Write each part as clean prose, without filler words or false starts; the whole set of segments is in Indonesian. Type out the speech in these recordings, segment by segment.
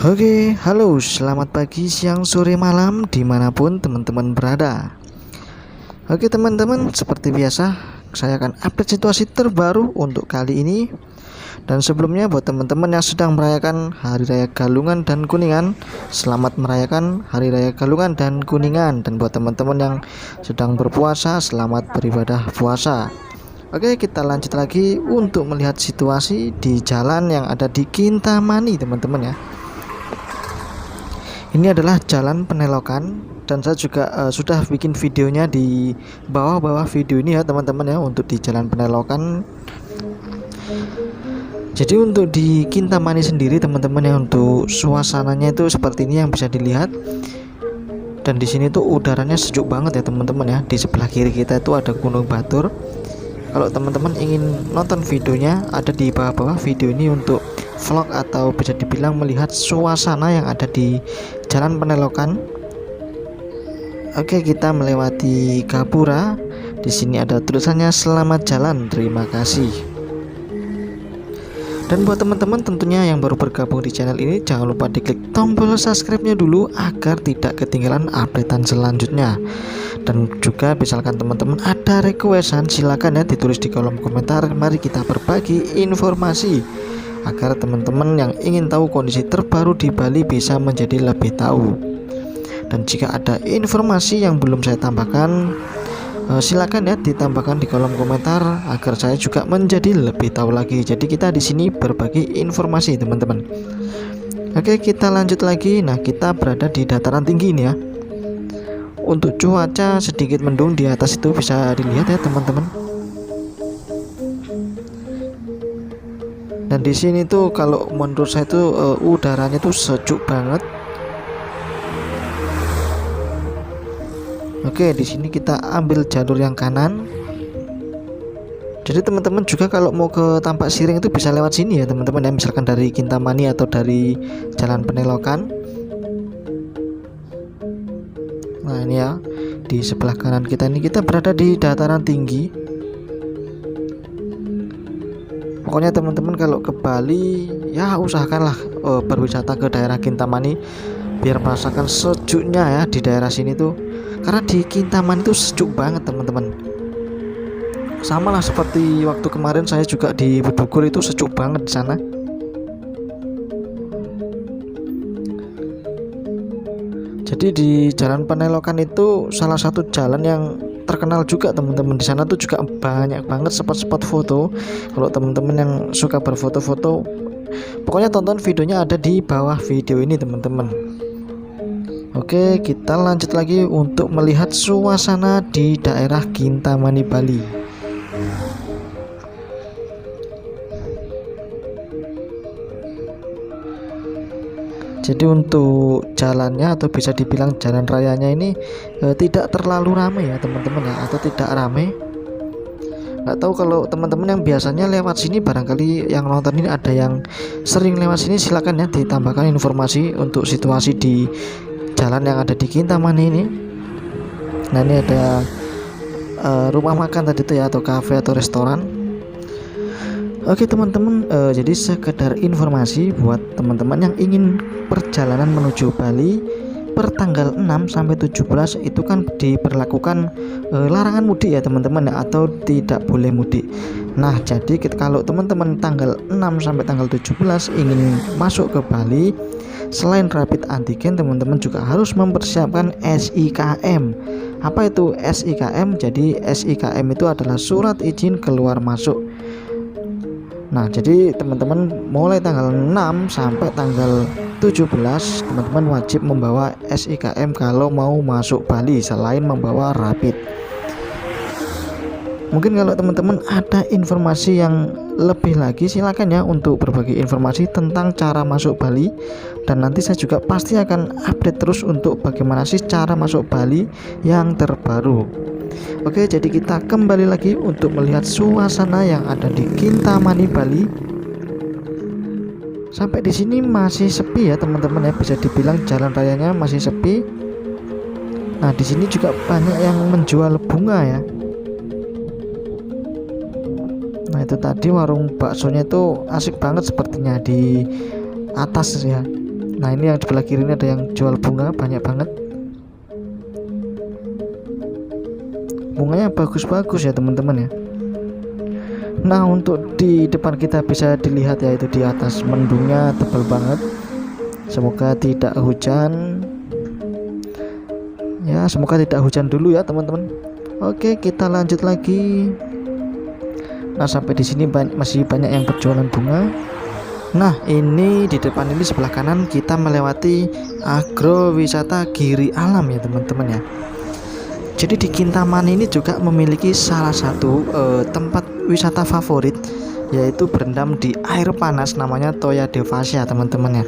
Oke, halo, selamat pagi, siang, sore, malam, dimanapun teman-teman berada. Oke teman-teman, seperti biasa, saya akan update situasi terbaru untuk kali ini. Dan sebelumnya buat teman-teman yang sedang merayakan Hari Raya Galungan dan Kuningan, selamat merayakan Hari Raya Galungan dan Kuningan. Dan buat teman-teman yang sedang berpuasa, selamat beribadah puasa. Oke, kita lanjut lagi untuk melihat situasi di jalan yang ada di Kintamani teman-teman ya. Ini adalah jalan Penelokan dan saya juga sudah bikin videonya di bawah-bawah video ini ya teman-teman ya, untuk di jalan Penelokan. Jadi untuk di Kintamani sendiri teman-teman ya, untuk suasananya itu seperti ini yang bisa dilihat. Dan di sini tuh udaranya sejuk banget ya teman-teman ya. Di sebelah kiri kita itu ada Gunung Batur. Kalau teman-teman ingin nonton videonya, ada di bawah-bawah video ini untuk vlog atau bisa dibilang melihat suasana yang ada di Jalan Penelokan. Oke, kita melewati Gapura. Di sini ada tulisannya selamat jalan, terima kasih. Dan buat teman-teman tentunya yang baru bergabung di channel ini, jangan lupa diklik tombol subscribe-nya dulu agar tidak ketinggalan updatean selanjutnya. Dan juga misalkan teman-teman ada requestan, silakan ya ditulis di kolom komentar. Mari kita berbagi informasi agar teman-teman yang ingin tahu kondisi terbaru di Bali bisa menjadi lebih tahu. Dan jika ada informasi yang belum saya tambahkan, silakan ya ditambahkan di kolom komentar agar saya juga menjadi lebih tahu lagi. Jadi kita di sini berbagi informasi teman-teman. Oke, kita lanjut lagi. Nah, kita berada di dataran tinggi ini ya. Untuk cuaca sedikit mendung di atas itu bisa dilihat ya teman-teman. Dan di sini tuh kalau menurut saya tuh udaranya tuh sejuk banget. Oke, di sini kita ambil jalur yang kanan. Jadi teman-teman juga kalau mau ke Tampak Siring itu bisa lewat sini ya teman-teman ya, misalkan dari Kintamani atau dari Jalan Penelokan. Nah ini ya, di sebelah kanan kita ini kita berada di dataran tinggi. Pokoknya teman-teman kalau ke Bali ya usahakanlah berwisata ke daerah Kintamani biar merasakan sejuknya ya di daerah sini tuh. Karena di Kintamani itu sejuk banget teman-teman. Sama lah seperti waktu kemarin saya juga di Bedugul itu sejuk banget di sana. Jadi di Jalan Penelokan itu salah satu jalan yang terkenal juga teman-teman. Di sana tuh juga banyak banget spot-spot foto. Kalau teman-teman yang suka berfoto-foto, pokoknya tonton videonya ada di bawah video ini teman-teman. Oke, kita lanjut lagi untuk melihat suasana di daerah Kintamani Bali. Jadi untuk jalannya atau bisa dibilang jalan rayanya ini tidak terlalu ramai ya teman-teman ya, atau tidak ramai. Nggak tahu kalau teman-teman yang biasanya lewat sini, barangkali yang nonton ini ada yang sering lewat sini, silakan ya ditambahkan informasi untuk situasi di jalan yang ada di Kintamani ini. Nah ini ada rumah makan tadi tuh ya, atau cafe atau restoran. Oke teman-teman, jadi sekedar informasi buat teman-teman yang ingin perjalanan menuju Bali per tanggal 6 sampai 17 itu kan diberlakukan larangan mudik ya teman-teman ya, atau tidak boleh mudik. Nah, jadi kalau teman-teman tanggal 6 sampai tanggal 17 ingin masuk ke Bali, selain rapid antigen, teman-teman juga harus mempersiapkan SIKM. Apa itu SIKM? Jadi SIKM itu adalah surat izin keluar masuk. Nah, jadi teman-teman mulai tanggal 6 sampai tanggal 17 teman-teman wajib membawa SIKM kalau mau masuk Bali selain membawa rapid. Mungkin kalau teman-teman ada informasi yang lebih lagi, silakan ya untuk berbagi informasi tentang cara masuk Bali. Dan nanti saya juga pasti akan update terus untuk bagaimana sih cara masuk Bali yang terbaru. Oke, jadi kita kembali lagi untuk melihat suasana yang ada di Kintamani Bali. Sampai di sini masih sepi ya teman-teman ya, bisa dibilang jalan rayanya masih sepi. Nah, di sini juga banyak yang menjual bunga ya. Nah, itu tadi warung baksonya itu asik banget sepertinya di atas ya. Nah ini yang di sebelah kiri ini ada yang jual bunga banyak banget. Bunganya bagus-bagus ya teman-teman ya. Nah untuk di depan kita bisa dilihat ya, itu di atas mendungnya tebal banget. Semoga tidak hujan. Ya semoga tidak hujan dulu ya teman-teman. Oke kita lanjut lagi. Nah sampai di sini masih banyak yang berjualan bunga. Nah ini di depan ini sebelah kanan kita melewati agrowisata Giri Alam ya teman-teman ya. Jadi di Kintamani ini juga memiliki salah satu tempat wisata favorit, yaitu berendam di air panas namanya Toya Devasya teman-teman ya.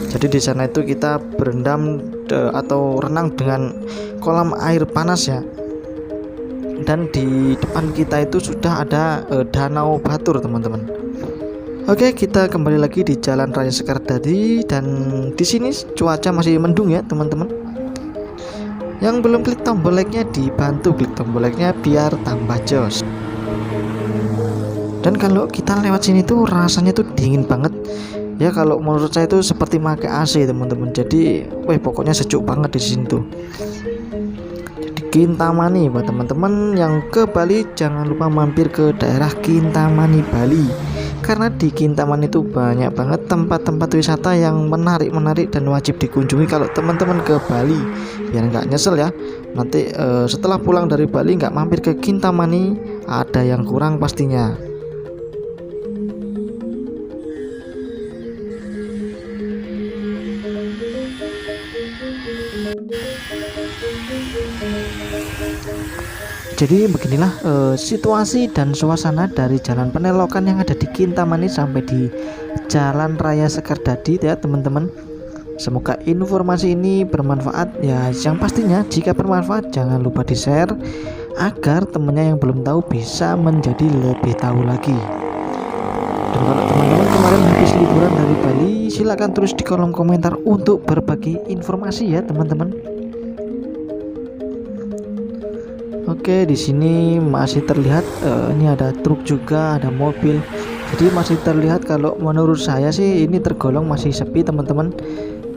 Jadi di sana itu kita berendam atau renang dengan kolam air panas ya. Dan di depan kita itu sudah ada danau Batur teman-teman. Oke kita kembali lagi di Jalan Raya Sekardadi, dan di sini cuaca masih mendung ya teman-teman. Yang belum klik tombol like-nya dibantu klik tombol like-nya biar tambah jos. Dan kalau kita lewat sini tuh rasanya tuh dingin banget ya, kalau menurut saya itu seperti pakai AC teman-teman. Jadi pokoknya sejuk banget di sini tuh. Jadi Kintamani buat teman-teman yang ke Bali jangan lupa mampir ke daerah Kintamani Bali, karena di Kintamani itu banyak banget tempat-tempat wisata yang menarik dan wajib dikunjungi kalau teman-teman ke Bali, biar nggak nyesel ya nanti setelah pulang dari Bali nggak mampir ke Kintamani, ada yang kurang pastinya. Jadi beginilah situasi dan suasana dari Jalan Penelokan yang ada di Kintamani sampai di Jalan Raya Sekardadi ya teman-teman. Semoga informasi ini bermanfaat ya. Yang pastinya jika bermanfaat jangan lupa di share agar temennya yang belum tahu bisa menjadi lebih tahu lagi. Dan kalau teman-teman kemarin habis liburan dari Bali, silahkan tulis di kolom komentar untuk berbagi informasi ya teman-teman. Oke di sini masih terlihat ini ada truk juga, ada mobil. Jadi masih terlihat, kalau menurut saya sih ini tergolong masih sepi teman-teman.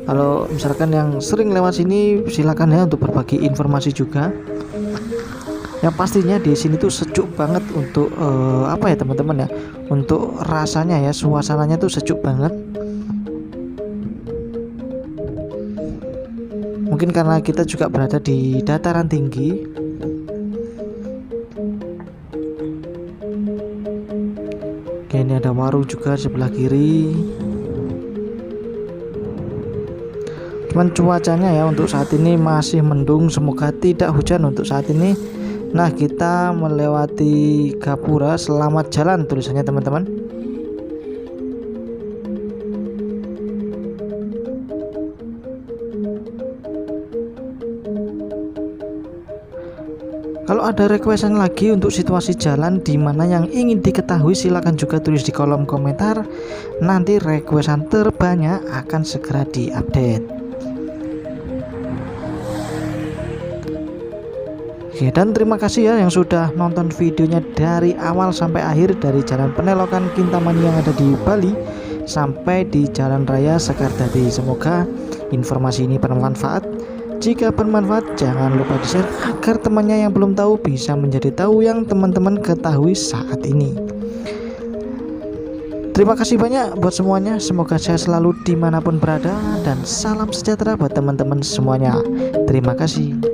Kalau misalkan yang sering lewat sini silakan ya untuk berbagi informasi juga. Yang pastinya di sini tuh sejuk banget untuk apa ya teman-teman ya, untuk rasanya ya, suasananya tuh sejuk banget. Mungkin karena kita juga berada di dataran tinggi. Oke ini ada warung juga sebelah kiri. Cuman cuacanya ya untuk saat ini masih mendung, semoga tidak hujan untuk saat ini. Nah kita melewati Gapura, selamat jalan tulisannya teman-teman. Kalau ada requestan lagi untuk situasi jalan di mana yang ingin diketahui, silahkan juga tulis di kolom komentar. Nanti requestan terbanyak akan segera diupdate. Oke, dan terima kasih ya yang sudah nonton videonya dari awal sampai akhir, dari Jalan Penelokan Kintamani yang ada di Bali sampai di Jalan Raya Sekardadi. Semoga informasi ini bermanfaat. Jika bermanfaat jangan lupa di share agar temannya yang belum tahu bisa menjadi tahu yang teman-teman ketahui saat ini. Terima kasih banyak buat semuanya, semoga saya selalu dimanapun berada, dan salam sejahtera buat teman-teman semuanya. Terima kasih.